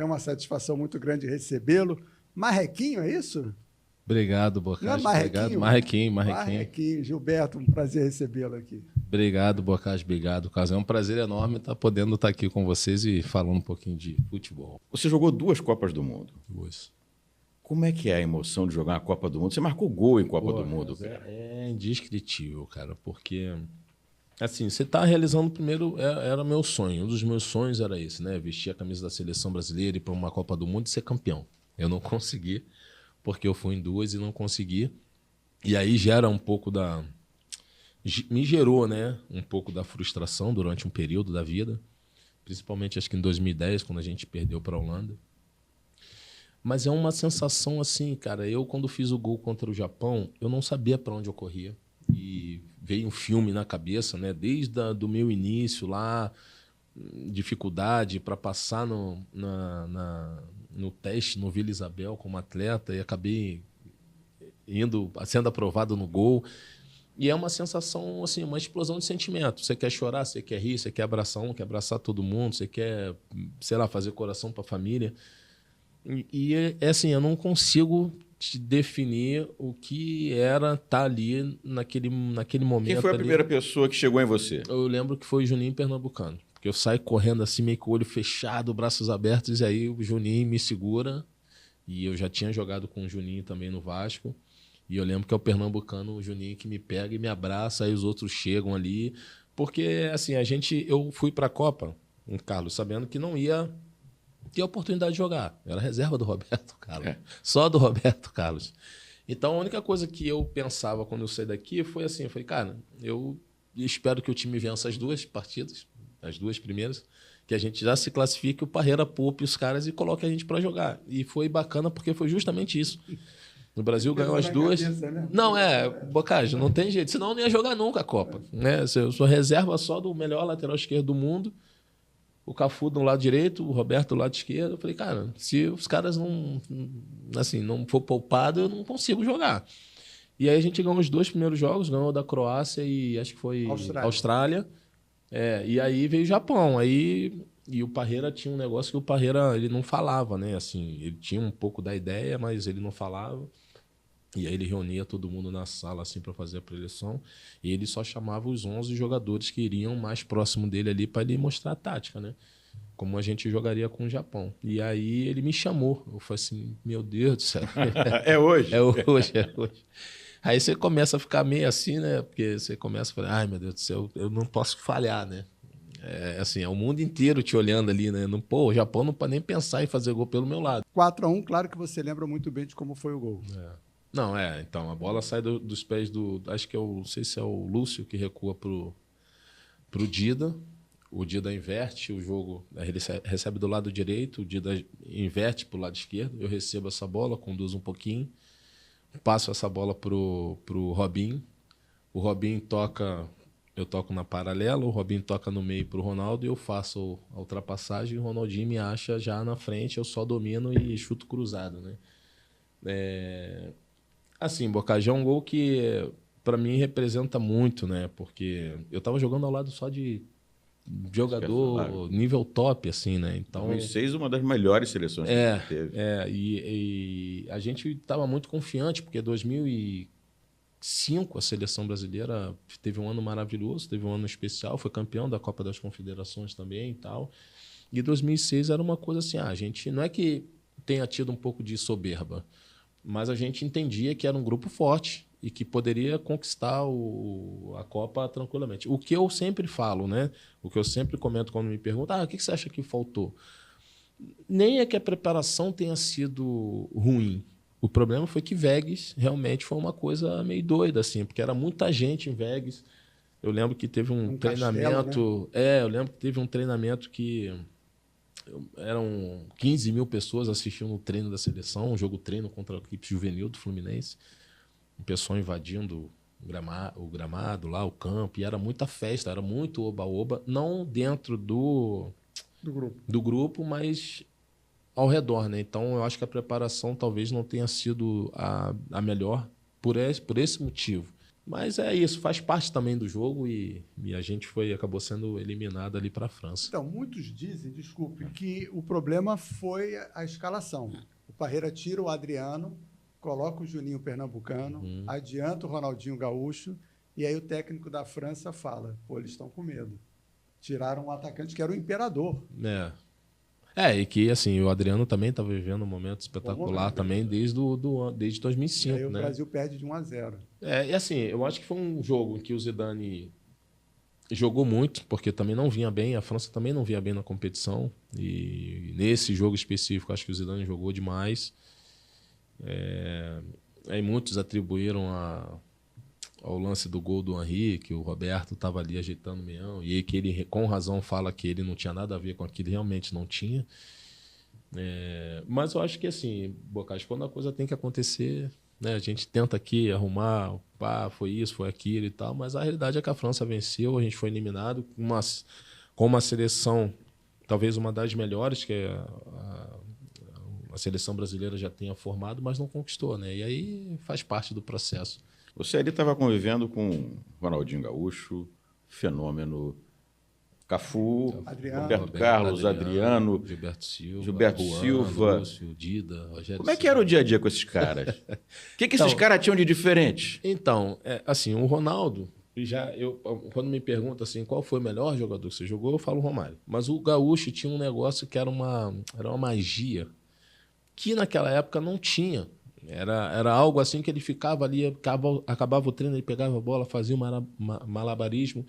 É uma satisfação muito grande recebê-lo. Marrequinho, é isso? Obrigado, Bocage. Não é Marrequinho? Marrequinho. Marrequinho. Gilberto, um prazer recebê-lo aqui. Obrigado, Bocage. Obrigado, Carlos. É um prazer enorme podendo estar aqui com vocês e falando um pouquinho de futebol. Você jogou 2 Copas do Mundo. 2. Como é que é a emoção de jogar uma Copa do Mundo? Você marcou gol em Copa do Mundo. É indescritível, cara, porque assim, você está realizando primeiro, era meu sonho. Um dos meus sonhos era esse, né? Vestir a camisa da seleção brasileira, ir para uma Copa do Mundo e ser campeão. Eu não consegui, porque eu fui em 2 e não consegui. E aí gera um pouco me gerou, né? Um pouco da frustração durante um período da vida. Principalmente, acho que em 2010, quando a gente perdeu para a Holanda. Mas é uma sensação assim, cara. Eu, quando fiz o gol contra o Japão, eu não sabia para onde eu corria. E veio um filme na cabeça, né? Desde do meu início lá, dificuldade para passar no teste no Vila Isabel como atleta e acabei sendo aprovado no gol. E é uma sensação, assim, uma explosão de sentimento. Você quer chorar, você quer rir, você quer abraçar quer abraçar todo mundo, você quer, sei lá, fazer coração para a família. E é assim, eu não consigo te definir o que era estar ali naquele momento. Quem foi a primeira pessoa que chegou em você? Eu lembro que foi o Juninho Pernambucano. Porque eu saio correndo assim, meio com o olho fechado, braços abertos, e aí o Juninho me segura. E eu já tinha jogado com o Juninho também no Vasco. E eu lembro que é o Pernambucano, o Juninho, que me pega e me abraça, aí os outros chegam ali. Porque, assim, eu fui para a Copa, Carlos, sabendo que não ia ter a oportunidade de jogar. Era reserva do Roberto Carlos. Só do Roberto Carlos. Então, a única coisa que eu pensava quando eu saí daqui foi assim, eu falei, cara, eu espero que o time vença as 2 partidas, as 2 primeiras, que a gente já se classifique, o Parreira poupe os caras e coloque a gente para jogar. E foi bacana porque foi justamente isso. No Brasil ganhou as 2. Cabeça, né? Não, Bocage, não tem jeito. Senão eu não ia jogar nunca a Copa. Né? Eu sou reserva só do melhor lateral esquerdo do mundo. O Cafu do lado direito, o Roberto do lado esquerdo. Eu falei, cara, se os caras não for poupado, eu não consigo jogar. E aí a gente ganhou os 2 primeiros jogos, ganhou da Croácia e acho que foi Austrália. E aí veio o Japão. E o Parreira tinha um negócio que o Parreira ele não falava, né? Assim, ele tinha um pouco da ideia, mas ele não falava. E aí ele reunia todo mundo na sala assim para fazer a preleção. E ele só chamava os 11 jogadores que iriam mais próximo dele ali para ele mostrar a tática, né? Como a gente jogaria com o Japão. E aí ele me chamou. Eu falei assim, meu Deus do céu. É hoje? É hoje. Aí você começa a ficar meio assim, né? Porque você começa a falar, ai meu Deus do céu, eu não posso falhar, né? É o mundo inteiro te olhando ali, né? O Japão não pode nem pensar em fazer gol pelo meu lado. 4-1, claro que você lembra muito bem de como foi o gol. Não, então, a bola sai dos pés acho que não sei se é o Lúcio que recua pro Dida. O Dida inverte o jogo, ele recebe do lado direito, o Dida inverte pro lado esquerdo, eu recebo essa bola, conduzo um pouquinho, passo essa bola pro Robinho, o Robinho toca, eu toco na paralela, o Robinho toca no meio pro Ronaldo e eu faço a ultrapassagem e o Ronaldinho me acha já na frente, eu só domino e chuto cruzado, né? Assim, Bocage é um gol que para mim representa muito, né? Porque eu tava jogando ao lado só de jogador nível top, assim, né? Então, 2006, uma das melhores seleções que a gente teve. E a gente tava muito confiante, porque 2005 a seleção brasileira teve um ano maravilhoso, teve um ano especial, foi campeão da Copa das Confederações também e tal. E 2006 era uma coisa assim, a gente não é que tenha tido um pouco de soberba, mas a gente entendia que era um grupo forte e que poderia conquistar a Copa tranquilamente. O que eu sempre falo, né? O que eu sempre comento quando me perguntam, o que você acha que faltou? Nem é que a preparação tenha sido ruim. O problema foi que Vegas realmente foi uma coisa meio doida, assim, porque era muita gente em Vegas. Eu lembro que teve um treinamento... Castelo, né? Eu lembro que teve um treinamento que... Eram 15 mil pessoas assistindo o treino da seleção, um jogo treino contra a equipe juvenil do Fluminense. O pessoal invadindo o gramado lá, o campo, e era muita festa, era muito oba-oba, não dentro do grupo, mas ao redor, né? Então, eu acho que a preparação talvez não tenha sido a melhor por esse motivo. Mas é isso, faz parte também do jogo e a gente acabou sendo eliminado ali para a França. Então, muitos dizem, desculpe, que o problema foi a escalação. O Parreira tira o Adriano, coloca o Juninho Pernambucano, adianta o Ronaldinho Gaúcho, e aí o técnico da França fala, pô, eles estão com medo. Tiraram um atacante que era o imperador. E que assim, o Adriano também estava vivendo um momento espetacular também desde 2005, e aí o né? Brasil perde de 1-0. E assim, eu acho que foi um jogo em que o Zidane jogou muito, porque também não vinha bem, a França também não vinha bem na competição, e nesse jogo específico acho que o Zidane jogou demais. Aí muitos atribuíram ao lance do gol do Henry, que o Roberto estava ali ajeitando o meião, e que ele, com razão, fala que ele não tinha nada a ver com aquilo, realmente não tinha. Mas eu acho que, assim, Bocage, quando a coisa tem que acontecer, né, a gente tenta aqui arrumar, foi isso, foi aquilo e tal, mas a realidade é que a França venceu, a gente foi eliminado com uma seleção, talvez uma das melhores, que a seleção brasileira já tenha formado, mas não conquistou, né? E aí faz parte do processo. Você ali estava convivendo com Ronaldinho Gaúcho, Fenômeno, Cafu, Adriano, Roberto Carlos, Adriano, Gilberto Silva, Lúcio, Dida, Rogério. Como é que era o dia a dia com esses caras? O que esses caras tinham de diferente? Então, assim, o Ronaldo, quando me perguntam assim, qual foi o melhor jogador que você jogou, eu falo Romário. Mas o Gaúcho tinha um negócio que era uma magia que naquela época não tinha. Era algo assim que ele ficava ali, acabava o treino, ele pegava a bola, fazia um malabarismo,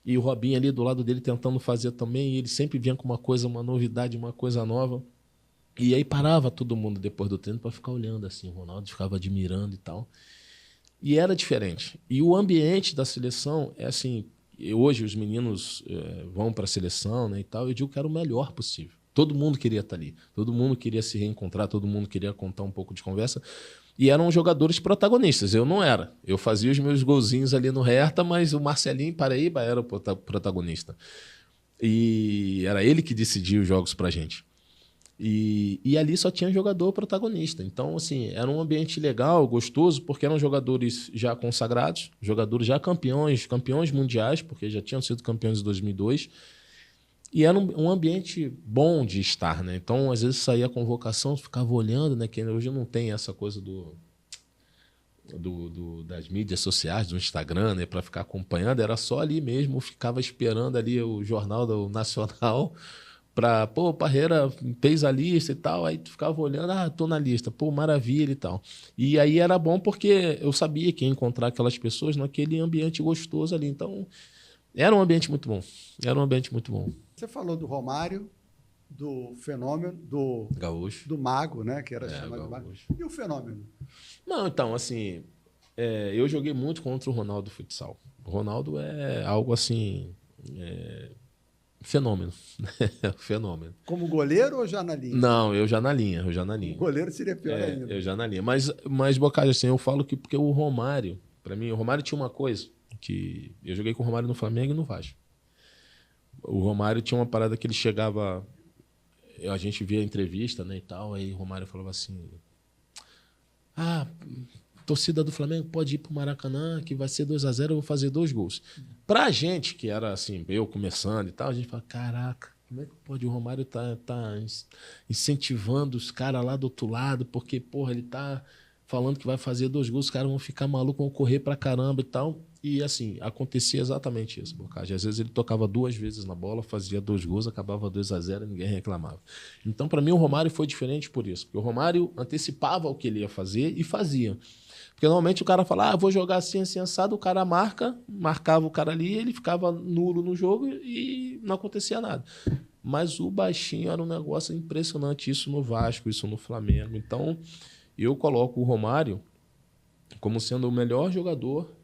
e o Robinho ali do lado dele tentando fazer também, e ele sempre vinha com uma novidade, uma coisa nova. E aí parava todo mundo depois do treino para ficar olhando assim, o Ronaldo ficava admirando e tal. E era diferente. E o ambiente da seleção é assim, hoje os meninos vão para a seleção, né, e tal, eu digo que era o melhor possível. Todo mundo queria estar ali, todo mundo queria se reencontrar, todo mundo queria contar um pouco de conversa. E eram jogadores protagonistas, eu não era. Eu fazia os meus golzinhos ali no Hertha, mas o Marcelinho Paraíba era o protagonista. E era ele que decidia os jogos pra gente. E ali só tinha jogador protagonista. Então, assim, era um ambiente legal, gostoso, porque eram jogadores já consagrados, jogadores já campeões mundiais, porque já tinham sido campeões em 2002. E era um ambiente bom de estar, né? Então, às vezes saía a convocação, ficava olhando, né? Que hoje não tem essa coisa das mídias sociais, do Instagram, né? Para ficar acompanhando, era só ali mesmo, ficava esperando ali o Jornal do Nacional para, pô, Parreira fez a lista e tal, aí tu ficava olhando, tô na lista, pô, maravilha e tal. E aí era bom porque eu sabia que ia encontrar aquelas pessoas naquele ambiente gostoso ali. Então, era um ambiente muito bom. Era um ambiente muito bom. Você falou do Romário, do Fenômeno, do Gaúcho. do Mago, né? Que era chamado de Mago. Gaúcho. E o Fenômeno? Não, então, assim, eu joguei muito contra o Ronaldo Futsal. O Ronaldo é algo assim, fenômeno. Fenômeno. Como goleiro ou já na linha? Não, eu já na linha. O goleiro seria pior ainda. Eu já na linha. Mas Bocage, assim, eu falo que porque o Romário, para mim, o Romário tinha uma coisa que eu joguei com o Romário no Flamengo e no Vasco. O Romário tinha uma parada que ele chegava, a gente via a entrevista, né, e tal, aí o Romário falava assim, torcida do Flamengo pode ir pro Maracanã, que vai ser 2-0, eu vou fazer 2 gols. Pra gente, que era assim, eu começando e tal, a gente fala, caraca, como é que pode o Romário tá incentivando os caras lá do outro lado, porque, porra, ele tá falando que vai fazer 2 gols, os caras vão ficar malucos, vão correr pra caramba e tal. E assim, acontecia exatamente isso, Bocage. Às vezes ele tocava 2 vezes na bola, fazia 2 gols, acabava 2-0 e ninguém reclamava. Então, para mim, o Romário foi diferente por isso. Porque o Romário antecipava o que ele ia fazer e fazia. Porque normalmente o cara fala, vou jogar assim, assim, assado, o cara marcava o cara ali, ele ficava nulo no jogo e não acontecia nada. Mas o baixinho era um negócio impressionante, isso no Vasco, isso no Flamengo. Então, eu coloco o Romário como sendo o melhor jogador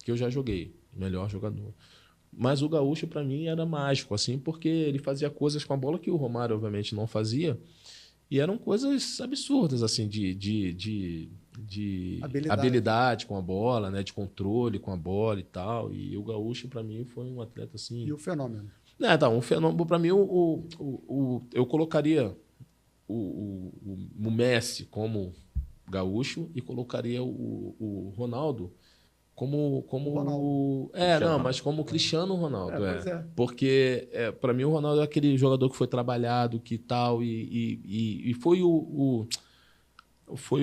que eu já joguei, melhor jogador. Mas o Gaúcho, para mim, era mágico, assim, porque ele fazia coisas com a bola que o Romário, obviamente, não fazia. E eram coisas absurdas, assim, de habilidade com a bola, né? De controle com a bola e tal. E o Gaúcho, para mim, foi um atleta, assim... E o Fenômeno? Um fenômeno, para mim, eu colocaria o Messi como Gaúcho e colocaria o Ronaldo Ronaldo. Não, mas como o Cristiano Ronaldo. Pois é. Porque, para mim, o Ronaldo é aquele jogador que foi trabalhado, que tal, e foi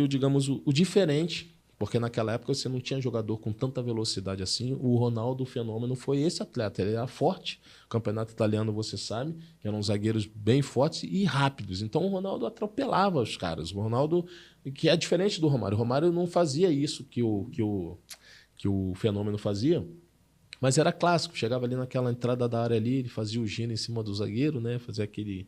digamos, o diferente. Porque naquela época você não tinha jogador com tanta velocidade assim. O Ronaldo, o fenômeno, foi esse atleta. Ele era forte. O campeonato italiano, você sabe, que eram zagueiros bem fortes e rápidos. Então o Ronaldo atropelava os caras. O Ronaldo, que é diferente do Romário. O Romário não fazia isso que o fenômeno fazia, mas era clássico. Chegava ali naquela entrada da área ali, ele fazia o giro em cima do zagueiro, né? Fazia aquele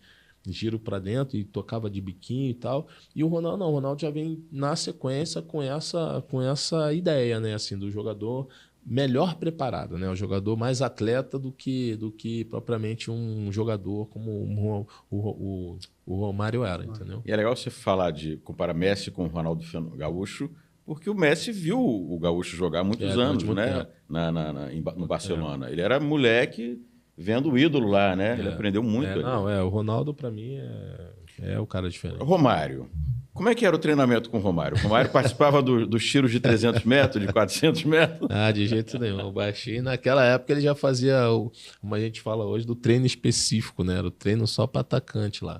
giro para dentro e tocava de biquinho e tal. E o Ronaldo não, o Ronaldo já vem na sequência com essa ideia, né, assim, do jogador melhor preparado, né, o jogador mais atleta do que propriamente um jogador como o Romário era, entendeu? E é legal você falar de comparar Messi com o Ronaldo Gaúcho, porque o Messi viu o Gaúcho jogar há muitos anos, né, no Barcelona. Ele era moleque vendo o ídolo lá, né? Ele aprendeu muito. O Ronaldo, para mim, é o cara diferente. Romário. Como é que era o treinamento com o Romário? O Romário participava dos tiros de 300 metros, de 400 metros? De jeito nenhum. O baixinho, naquela época, ele já fazia, como a gente fala hoje, do treino específico, né? Era o treino só para atacante lá.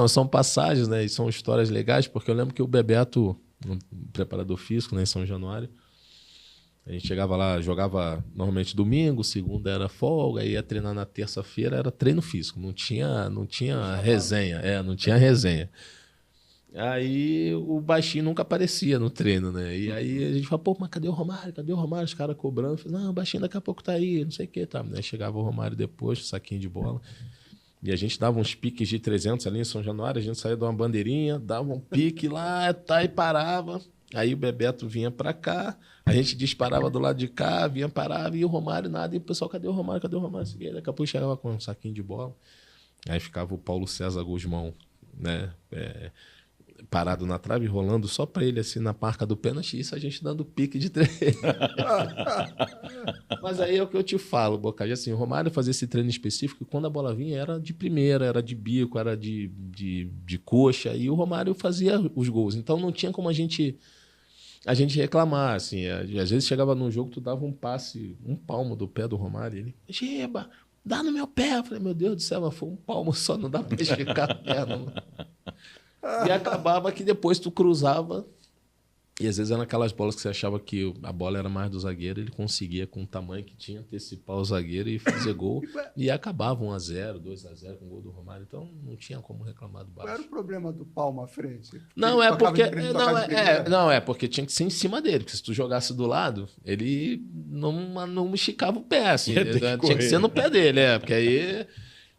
São passagens, né? E são histórias legais, porque eu lembro que o Bebeto, um preparador físico, né, em São Januário, a gente chegava lá, jogava normalmente domingo, segunda era folga, ia treinar na terça-feira, era treino físico, não tinha resenha, não tinha resenha. Aí o baixinho nunca aparecia no treino, né? E aí a gente fala, pô, mas cadê o Romário? Cadê o Romário? Os caras cobrando. Falei, não, o baixinho daqui a pouco tá aí, não sei o que, tá. Aí chegava o Romário depois, saquinho de bola. E a gente dava uns piques de 300 ali em São Januário, a gente saía de uma bandeirinha, dava um pique lá, e parava. Aí o Bebeto vinha pra cá, a gente disparava do lado de cá, vinha, parava, e o Romário nada, e o pessoal, cadê o Romário? Cadê o Romário? Daqui a pouco chegava com um saquinho de bola. Aí ficava o Paulo César Guzmão, né? Parado na trave, rolando só pra ele, assim, na marca do pênalti, isso a gente dando pique de 3. Mas aí é o que eu te falo, Bocage, assim, o Romário fazia esse treino específico, e quando a bola vinha era de primeira, era de bico, era de coxa, e o Romário fazia os gols. Então não tinha como a gente reclamar, assim. Às vezes chegava num jogo, tu dava um passe, um palmo do pé do Romário, e ele, Giba, dá no meu pé. Eu falei, meu Deus do céu, mas foi um palmo só, não dá pra esticar a perna. E acabava que depois tu cruzava, e às vezes eram aquelas bolas que você achava que a bola era mais do zagueiro, ele conseguia, com o tamanho que tinha, antecipar o zagueiro e fazer gol, e acabava 1-0, 2-0 com o gol do Romário, então não tinha como reclamar do baixo. Qual era o problema do palmo à frente? Porque tinha que ser em cima dele, porque se tu jogasse do lado, ele não esticava o pé, assim, tinha que ser no pé dele, porque aí...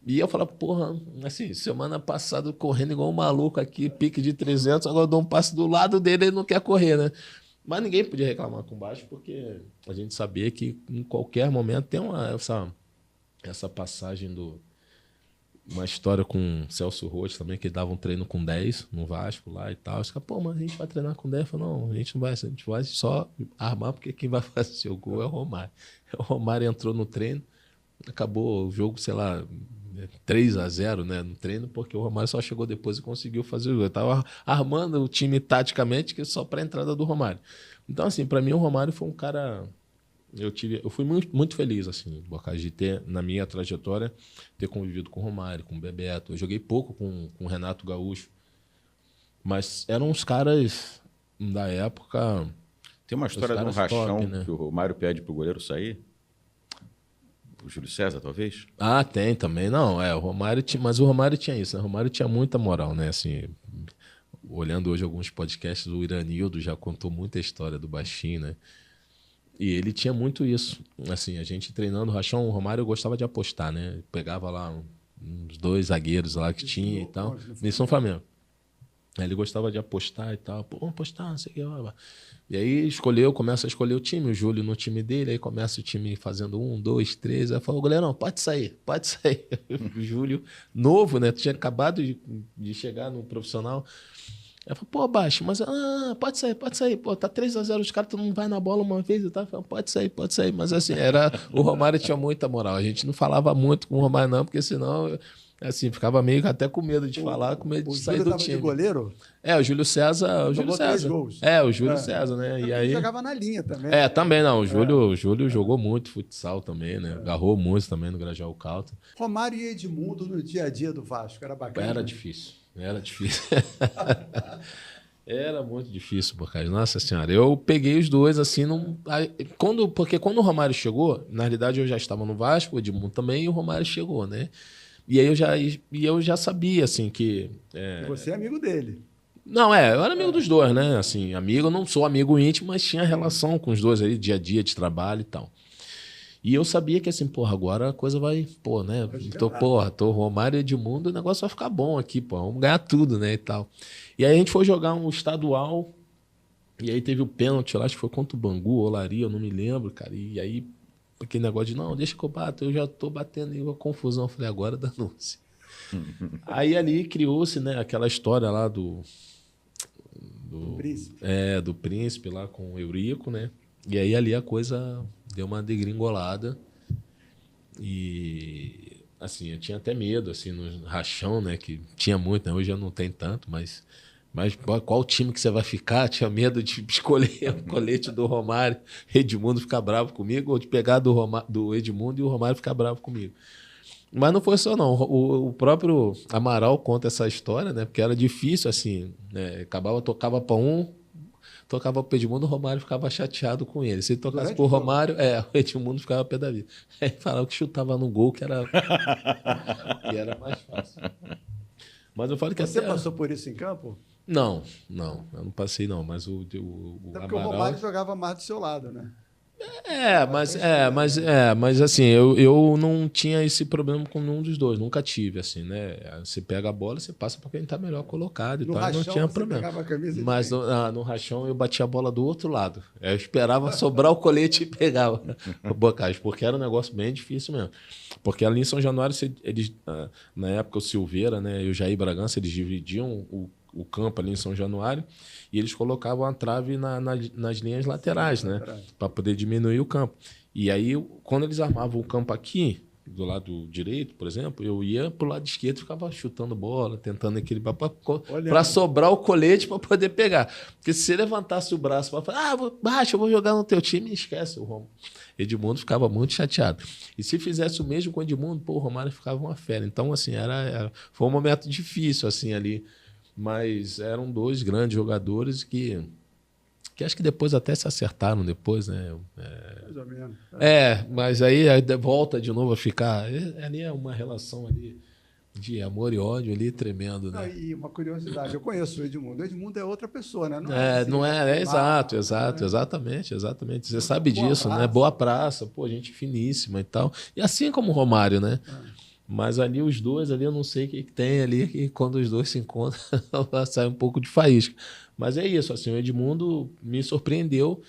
E eu falava, porra, assim, semana passada correndo igual um maluco aqui, pique de 300, agora eu dou um passe do lado dele, ele não quer correr, né? Mas ninguém podia reclamar com baixo, porque a gente sabia que em qualquer momento tem essa passagem uma história com o Celso Roth também, que dava um treino com 10 no Vasco lá e tal. Os caras, pô, mas a gente vai treinar com 10? Eu falei, não, a gente não vai, a gente vai só armar, porque quem vai fazer o gol é o Romário. O Romário entrou no treino, acabou o jogo, sei lá, 3-0, né, no treino, porque o Romário só chegou depois e conseguiu fazer o gol. Eu estava armando o time taticamente que só para a entrada do Romário. Então, assim, para mim o Romário foi um cara... Eu fui muito, muito feliz, assim, Bocage, de ter, na minha trajetória, ter convivido com o Romário, com o Bebeto. Eu joguei pouco com o Renato Gaúcho, mas eram uns caras da época... Tem uma história de um rachão top, né? Que o Romário pede pro goleiro sair? O Júlio César, talvez? Tem também. Não, o Romário mas o Romário tinha isso, né? O Romário tinha muita moral, né? Assim, olhando hoje alguns podcasts, o Iranildo já contou muita história do baixinho, né? E ele tinha muito isso. Assim, a gente treinando o rachão, o Romário gostava de apostar, né? Pegava lá uns 2 zagueiros lá que tinha e tal. Isso no Flamengo. Aí ele gostava de apostar e tal. Pô, vamos apostar, não sei o que. E aí começa a escolher o time, o Júlio no time dele, aí começa o time fazendo 1, 2, 3. Aí falou, goleirão, pode sair. O Júlio, novo, né? Tinha acabado de chegar no profissional. Aí falou, pô, baixo, mas pode sair. Pô, tá 3-0, os caras, tu não vai na bola uma vez e tal. Falei, pode sair. Mas assim, o Romário tinha muita moral. A gente não falava muito com o Romário, não, porque senão Assim, ficava meio até com medo de falar, com medo de sair do time. De goleiro? O Júlio César. O Júlio César. 3 gols. O Júlio César, né? E aí... Ele jogava na linha também. Também não. O Júlio jogou muito futsal também, né? Agarrou muito também no Grajaú Calta. Romário e Edmundo no dia a dia do Vasco, era bacana? Era difícil. Era muito difícil, Bocage. Nossa Senhora. Eu peguei os dois assim. Porque quando o Romário chegou, na realidade eu já estava no Vasco, o Edmundo também, e o Romário chegou, né? E aí eu já sabia, assim, que... Você é amigo dele. Não, eu era amigo dos dois, né? Assim, amigo, eu não sou amigo íntimo, mas tinha relação com os dois aí, dia a dia de trabalho e tal. E eu sabia que, assim, agora a coisa vai, né? Tô Romário e Edmundo, o negócio vai ficar bom aqui, vamos ganhar tudo, né? E tal. E aí a gente foi jogar um estadual, e aí teve o pênalti lá, acho que foi contra o Bangu, Olaria, eu não me lembro, cara. E aí, aquele negócio de, não, deixa que eu bato, eu já tô batendo, e uma confusão. Eu falei, agora danou-se. Aí ali criou-se, né, aquela história lá do príncipe. Do príncipe lá com o Eurico, né? E aí ali a coisa deu uma degringolada. E assim, eu tinha até medo, assim, no rachão, né? Que tinha muito, né? Hoje já não tem tanto, mas qual time que você vai ficar? Tinha medo de escolher o colete do Romário, Edmundo ficar bravo comigo, ou de pegar do Edmundo e o Romário ficar bravo comigo. Mas não foi só, não. O próprio Amaral conta essa história, né? Porque era difícil, assim, né? Tocava para um, tocava para o Edmundo, o Romário ficava chateado com ele. Se ele tocasse para o Romário, o Edmundo ficava pé da vida. Aí falava que chutava no gol, que era mais fácil. Mas eu falo que Você passou por isso em campo? Não, eu não passei, não. Mas o porque o Romário jogava mais do seu lado, né? Mas assim, eu não tinha esse problema com nenhum dos dois, nunca tive, assim, né? Você pega a bola, você passa para quem tá melhor colocado e tal, rachão, não tinha problema. Pegava a camisa mas no rachão eu batia a bola do outro lado. Eu esperava sobrar o colete e pegava o Bocage, porque era um negócio bem difícil mesmo. Porque ali em São Januário, eles, na época o Silveira, né, e o Jair Bragança, eles dividiam o campo ali em São Januário e eles colocavam a trave nas linhas laterais, né? Para poder diminuir o campo. E aí, quando eles armavam o campo aqui, do lado direito, por exemplo, eu ia pro lado esquerdo e ficava chutando bola, tentando equilibrar para sobrar o colete para poder pegar. Porque se você levantasse o braço para falar, eu vou jogar no teu time, esquece o Romário. Edmundo ficava muito chateado. E se fizesse o mesmo com o Edmundo, o Romário ficava uma fera. Então, assim, foi um momento difícil, assim, ali. Mas eram dois grandes jogadores que acho que depois até se acertaram depois, né? Mais ou menos. Mas aí volta de novo a ficar... Ali é uma relação ali de amor e ódio ali tremendo, né? E uma curiosidade, eu conheço o Edmundo. O Edmundo é outra pessoa, né? Exatamente. Você sabe disso, né? Boa praça, gente finíssima e tal. E assim como o Romário, né? Mas ali os dois, ali eu não sei o que tem ali, que quando os dois se encontram, sai um pouco de faísca. Mas é isso, assim, o Edmundo me surpreendeu.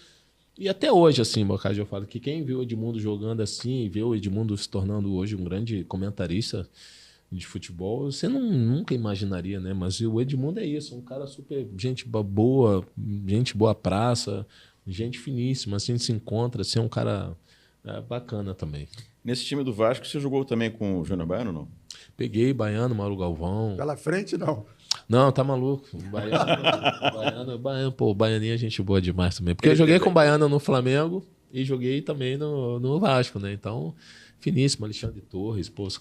E até hoje, assim, Bocage, eu falo que quem viu o Edmundo jogando assim, vê o Edmundo se tornando hoje um grande comentarista de futebol, você nunca imaginaria, né? Mas o Edmundo é isso, um cara super gente boa praça, gente finíssima, assim, se encontra, assim, é um cara bacana também. Nesse time do Vasco, você jogou também com o Júnior Baiano, não? Peguei Baiano, Mauro Galvão. Pela frente, não. Não, tá maluco. Baiano, Baianinha é gente boa demais também. Porque eu joguei com o Baiano no Flamengo e joguei também no Vasco, né? Então, finíssimo, Alexandre Torres. Os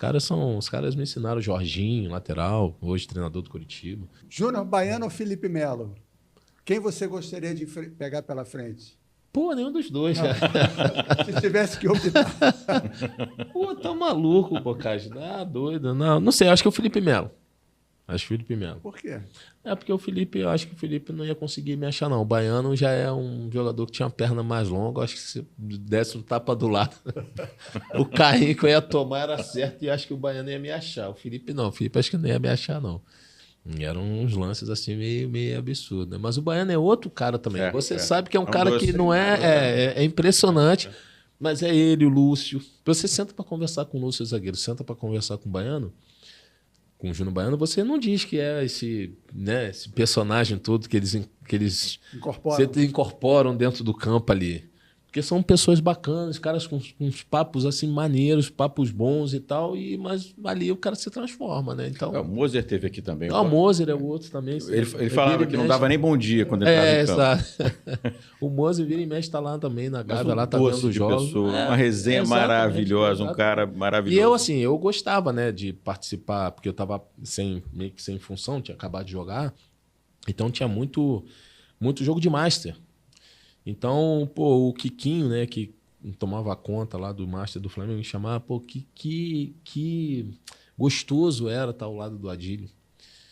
caras me ensinaram, Jorginho, lateral, hoje treinador do Curitiba. Júnior Baiano ou Felipe Melo? Quem você gostaria de pegar pela frente? Nenhum dos dois. Se tivesse que optar. Tá maluco, Bocage. Doido. Não sei, acho que é o Felipe Melo. Por quê? Porque eu acho que o Felipe não ia conseguir me achar, não. O Baiano já é um jogador que tinha uma perna mais longa. Eu acho que se desse um tapa do lado, o carrinho que eu ia tomar era certo e acho que o Baiano ia me achar. O Felipe não. O Felipe acho que não ia me achar, não. Eram uns lances assim meio absurdos, né? Mas o Baiano é outro cara também. Você sabe que é um cara que não é impressionante, mas é ele, o Lúcio. Você senta para conversar com o Lúcio zagueiro, senta para conversar com o Baiano, com o Júnior Baiano, você não diz que é esse personagem todo que eles incorporam dentro do campo ali. Porque são pessoas bacanas, caras com uns papos assim maneiros, papos bons e tal, mas ali o cara se transforma, né? Então, o Moser teve aqui também. O Moser é o outro também. Ele falava que não dava nem bom dia quando entrava em campo. Exato. O Moser vira e mexe, tá lá também na Gávea, lá tá vendo os jogos. Uma resenha maravilhosa, um cara maravilhoso. E eu, assim, eu gostava, né, de participar, porque eu tava meio que sem função, tinha acabado de jogar, então tinha muito jogo de Master. Então, pô, o Quiquinho, né, que tomava conta lá do Master do Flamengo, me chamava, pô, que gostoso era estar ao lado do Adílio.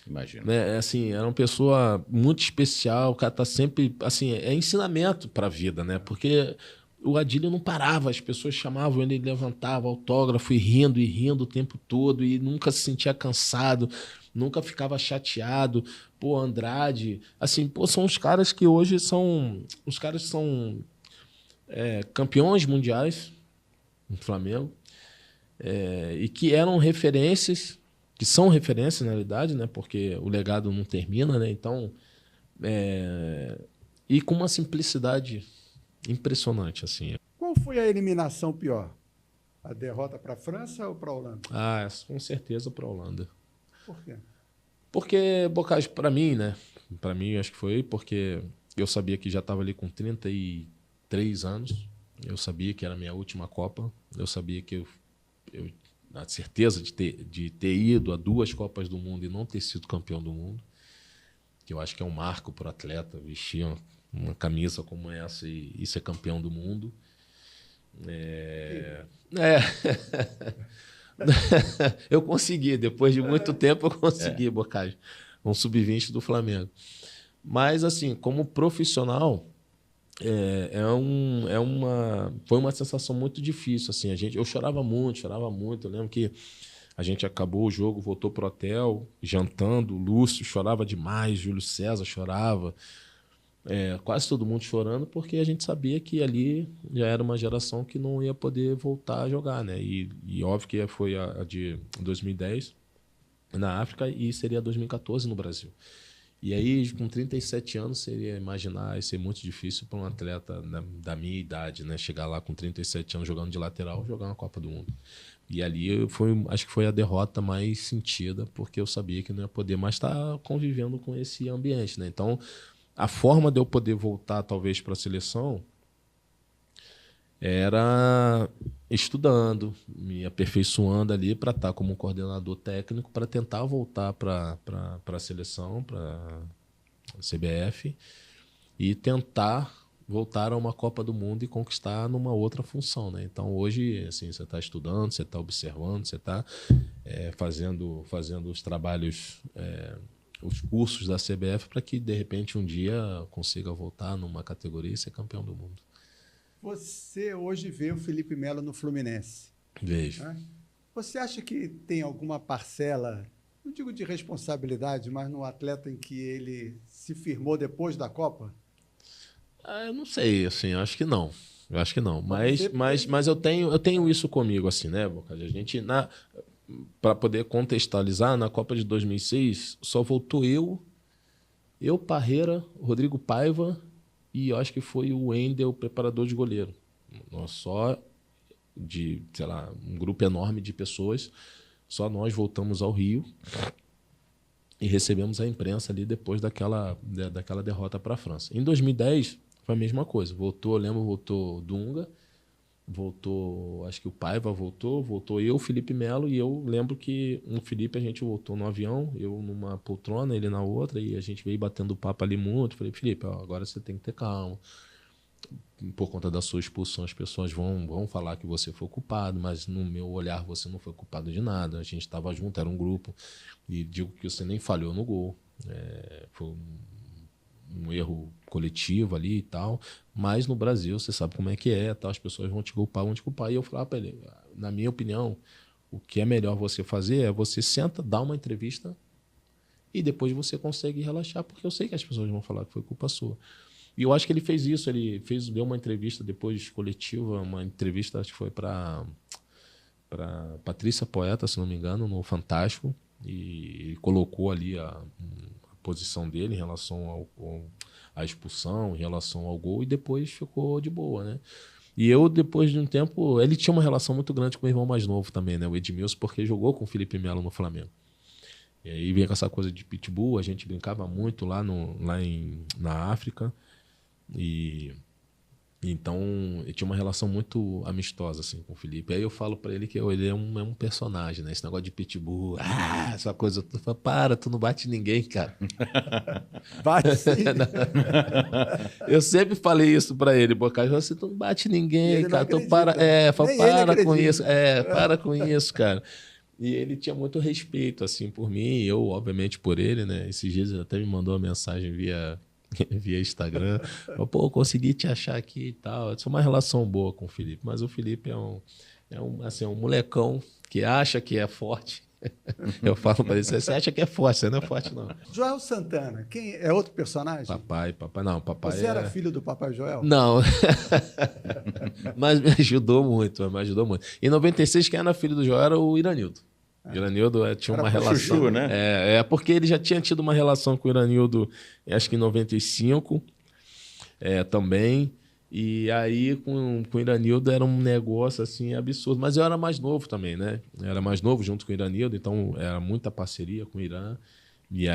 Imagina. Né? Assim, era uma pessoa muito especial, o cara tá sempre, assim, é ensinamento para a vida, né? Porque o Adílio não parava, as pessoas chamavam ele levantava autógrafo e rindo o tempo todo e nunca se sentia cansado, nunca ficava chateado. Pô, Andrade, assim, pô, são os caras que hoje são campeões mundiais no Flamengo e que eram referências, que são referências na realidade, né? Porque o legado não termina, né? Então, e com uma simplicidade impressionante, assim. Qual foi a eliminação pior? A derrota para a França ou para a Holanda? Com certeza para a Holanda. Por quê? Porque, Bocage, para mim, né? Para mim, acho que foi porque eu sabia que já estava ali com 33 anos. Eu sabia que era a minha última Copa. Eu sabia que eu a certeza de ter ido a 2 Copas do Mundo e não ter sido campeão do mundo, que eu acho que é um marco para o atleta vestir uma camisa como essa e ser campeão do mundo. Eu consegui, depois de muito tempo eu consegui, Bocage, um sub-20 do Flamengo. Mas, assim, como profissional, foi uma sensação muito difícil. Assim, eu chorava muito. Eu lembro que a gente acabou o jogo, voltou pro hotel, jantando, o Lúcio chorava demais, Júlio César chorava, quase todo mundo chorando, porque a gente sabia que ali já era uma geração que não ia poder voltar a jogar, né? E óbvio que foi a de 2010 na África e seria 2014 no Brasil. E aí, com 37 anos, seria imaginar, ia ser muito difícil para um atleta da minha idade, né? Chegar lá com 37 anos jogando de lateral, jogar uma Copa do Mundo. E ali acho que foi a derrota mais sentida, porque eu sabia que não ia poder mais estar convivendo com esse ambiente, né? Então, a forma de eu poder voltar, talvez, para a seleção era estudando, me aperfeiçoando ali para estar como coordenador técnico, para tentar voltar para a seleção, para a CBF, e tentar voltar a uma Copa do Mundo e conquistar numa outra função, né? Então, hoje, assim, você está estudando, você está observando, você está fazendo os trabalhos, os cursos da CBF para que, de repente, um dia consiga voltar numa categoria e ser campeão do mundo. Você hoje vê o Felipe Melo no Fluminense. Vejo. Né? Você acha que tem alguma parcela, não digo de responsabilidade, mas no atleta em que ele se firmou depois da Copa? Eu não sei, assim, eu acho que não. Mas eu tenho isso comigo, assim, né, Bocage? A gente, para poder contextualizar, na Copa de 2006, só voltou eu, Parreira, Rodrigo Paiva e eu acho que foi o Wendel, preparador de goleiro. Nós só de, sei lá, um grupo enorme de pessoas, só nós voltamos ao Rio e recebemos a imprensa ali depois daquela derrota para a França. Em 2010, foi a mesma coisa. Voltou Dunga, voltou, acho que o Paiva voltou eu, Felipe Melo, e eu lembro que o Felipe a gente voltou no avião, eu numa poltrona, ele na outra, e a gente veio batendo papo ali muito. Falei, Felipe, agora você tem que ter calma. Por conta da sua expulsão, as pessoas vão falar que você foi culpado, mas no meu olhar você não foi culpado de nada. A gente estava junto, era um grupo, e digo que você nem falhou no gol. Foi um erro coletivo ali e tal, mas no Brasil você sabe como é que tal, as pessoas vão te culpar, e eu falava para ele, na minha opinião, o que é melhor você fazer é você senta, dá uma entrevista e depois você consegue relaxar, porque eu sei que as pessoas vão falar que foi culpa sua. E eu acho que ele fez isso, deu uma entrevista depois coletiva, uma entrevista, acho que foi para Patrícia Poeta, se não me engano, no Fantástico, e colocou ali a posição dele em relação a expulsão em relação ao gol e depois ficou de boa, né? E eu, depois de um tempo, ele tinha uma relação muito grande com o irmão mais novo também, né? O Edmilson, porque jogou com o Felipe Melo no Flamengo. E aí vinha com essa coisa de pitbull, a gente brincava muito na África. E então eu tinha uma relação muito amistosa assim, com o Felipe. Aí eu falo pra ele que ele é um personagem, né? Esse negócio de pitbull, essa coisa. Tu fala, para, tu não bate ninguém, cara. Bate sim. Eu sempre falei isso pra ele, Bocage, você tu não bate ninguém, cara. Tu para, para com isso. Para com isso, cara. E ele tinha muito respeito assim por mim, e eu, obviamente, por ele, né? Esses dias ele até me mandou uma mensagem via Instagram. Pô, consegui te achar aqui e tal. Isso é uma relação boa com o Felipe, mas o Felipe é um molecão que acha que é forte. Eu falo para ele, você acha que é forte, você não é forte, não. Joel Santana, quem é outro personagem? Papai, não, papai. Você era filho do Papai Joel? Não. Mas me ajudou muito. Em 96, quem era filho do Joel era o Iranildo. O Iranildo tinha uma relação. Chuchu, né? Porque ele já tinha tido uma relação com o Iranildo, acho que em 95, também. E aí, com o Iranildo, era um negócio assim absurdo. Mas eu era mais novo também, né? Eu era mais novo junto com o Iranildo, então era muita parceria com o Irã. E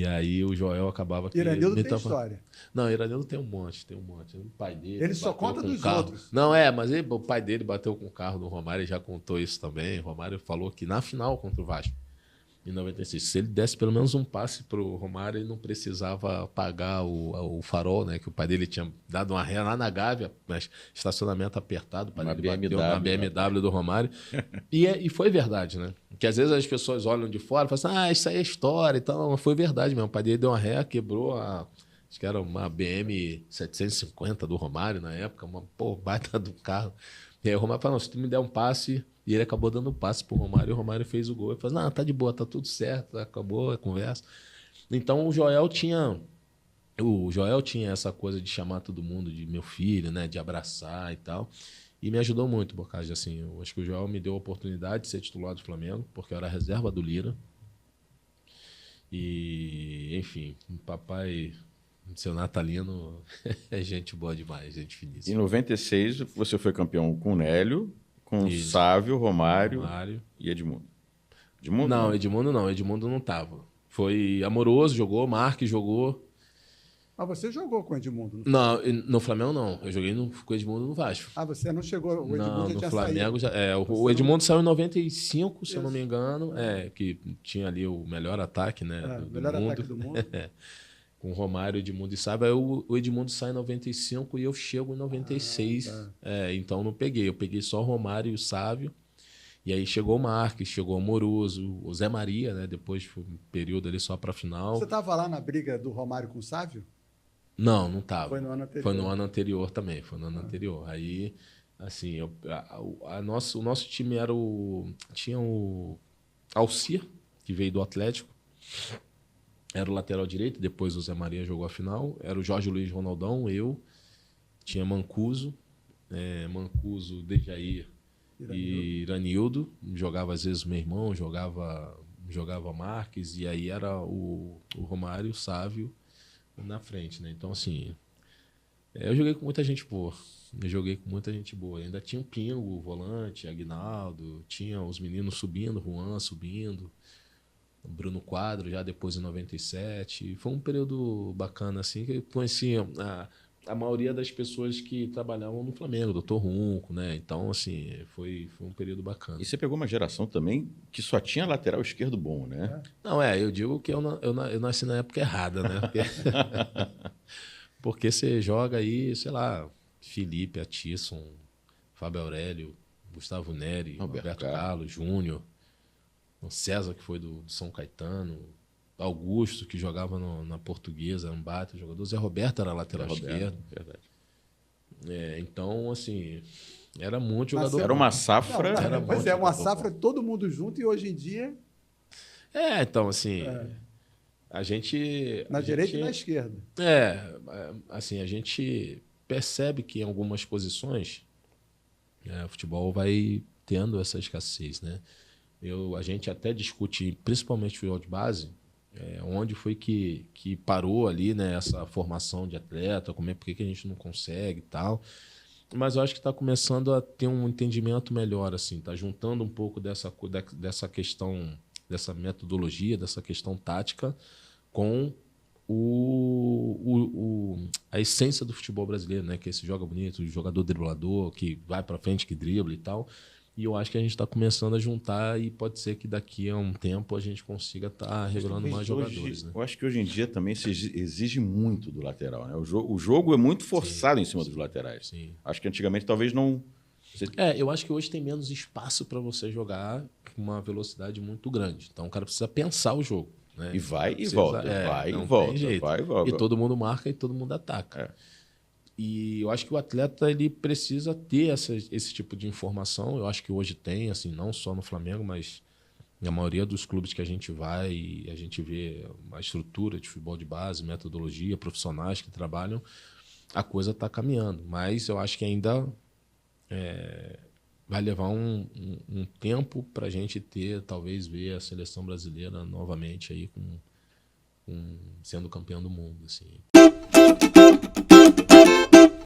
aí o Joel acabava... Iranildo tem história. Não, Iranildo tem um monte. O pai dele... Ele só conta dos outros. Não, mas o pai dele bateu com o carro do Romário, ele já contou isso também. O Romário falou que na final contra o Vasco, em 96, se ele desse pelo menos um passe pro Romário, ele não precisava pagar o farol, né? Que o pai dele tinha dado uma ré lá na Gávea, mas estacionamento apertado, o pai dele bateu na BMW do Romário. E foi verdade, né? Porque às vezes as pessoas olham de fora e falam assim, isso aí é história e tal. Mas foi verdade mesmo. O pai dele deu uma ré, quebrou acho que era uma BM 750 do Romário na época, uma baita do carro. E aí o Romário falou, se tu me der um passe... E ele acabou dando um passe pro Romário, e o Romário fez o gol. Ele falou, tá de boa, tá tudo certo, acabou a conversa. Então o Joel tinha essa coisa de chamar todo mundo de meu filho, né, de abraçar e tal. E me ajudou muito, Bocage, assim. Eu acho que o Joel me deu a oportunidade de ser titular do Flamengo, porque eu era reserva do Lira. E, enfim, o papai, seu natalino, é gente boa demais, gente finíssima. Em 96, você foi campeão com o Nélio, com Sávio, Romário e Edmundo. Edmundo não. Edmundo não tava. Foi Amoroso, jogou, Marques jogou. Ah, você jogou com o Edmundo? Não, no Flamengo não. Eu joguei com o Edmundo no Vasco. Ah, você não chegou... O Edmundo no Flamengo já... o Edmundo saiu em 95, se eu não me engano. Que tinha ali o melhor ataque, né? Melhor ataque do mundo. Com Romário, Edmundo e Sávio. Aí o Edmundo sai em 95 e eu chego em 96. Então não peguei. Eu peguei só o Romário e o Sávio. E aí chegou o Marques, chegou o Amoroso, o Zé Maria, né? Depois foi um período ali só para final. Você estava lá na briga do Romário com o Sávio? Não estava. Foi no ano anterior. Foi no ano anterior também. Foi no ano anterior. Aí, assim, o nosso time tinha o Alcir, que veio do Atlético. Era o lateral direito, depois o Zé Maria jogou a final. Era o Jorge Luiz Ronaldão, eu. Tinha Mancuso, Dejair e Iranildo. Jogava às vezes o meu irmão, jogava Marques. E aí era o Romário, o Sávio na frente, né? Então, assim, eu joguei com muita gente boa. Ainda tinha o Pingo, o volante, Aguinaldo. Tinha os meninos subindo, Juan subindo. Bruno Quadro, já depois em 97. Foi um período bacana, assim, que eu conheci a maioria das pessoas que trabalhavam no Flamengo, Dr. Runco, né? Então, assim, foi um período bacana. E você pegou uma geração também que só tinha lateral esquerdo bom, né? Não, eu digo que eu nasci na época errada, né? Porque você joga aí, sei lá, Felipe, Atisson, Fábio Aurélio, Gustavo Neri, Roberto Carlos, Júnior, o César, que foi do São Caetano, Augusto, que jogava na Portuguesa, um baita jogador. Zé Roberto era lateral esquerdo. Verdade. Então, assim, era muito jogador. Era uma safra. Mas é uma safra todo mundo junto e hoje em dia... Então, assim, a gente... Na direita e na esquerda. Assim, a gente percebe que em algumas posições o futebol vai tendo essa escassez, né? A gente até discute, principalmente futebol de base, Onde foi que parou ali, né, essa formação de atleta, por que a gente não consegue e tal. Mas eu acho que está começando a ter um entendimento melhor, assim, tá juntando um pouco dessa questão, dessa metodologia, dessa questão tática com a essência do futebol brasileiro, né, que é esse joga bonito, o jogador driblador, que vai para frente, que dribla e tal. E eu acho que a gente está começando a juntar e pode ser que daqui a um tempo a gente consiga estar revelando mais jogadores. Né? Eu acho que hoje em dia também se exige muito do lateral. Né? O jogo é muito forçado em cima dos laterais. Sim. Acho que antigamente talvez não... Eu acho que hoje tem menos espaço para você jogar com uma velocidade muito grande. Então o cara precisa pensar o jogo. Né? E vai e volta, vai e volta. E todo mundo marca e todo mundo ataca. E eu acho que o atleta ele precisa ter esse tipo de informação. Eu acho que hoje tem, assim, não só no Flamengo, mas na maioria dos clubes que a gente vai e a gente vê a estrutura de futebol de base, metodologia, profissionais que trabalham, a coisa está caminhando. Mas eu acho que ainda vai levar um tempo para a gente talvez ver a seleção brasileira novamente aí sendo campeão do mundo. Assim.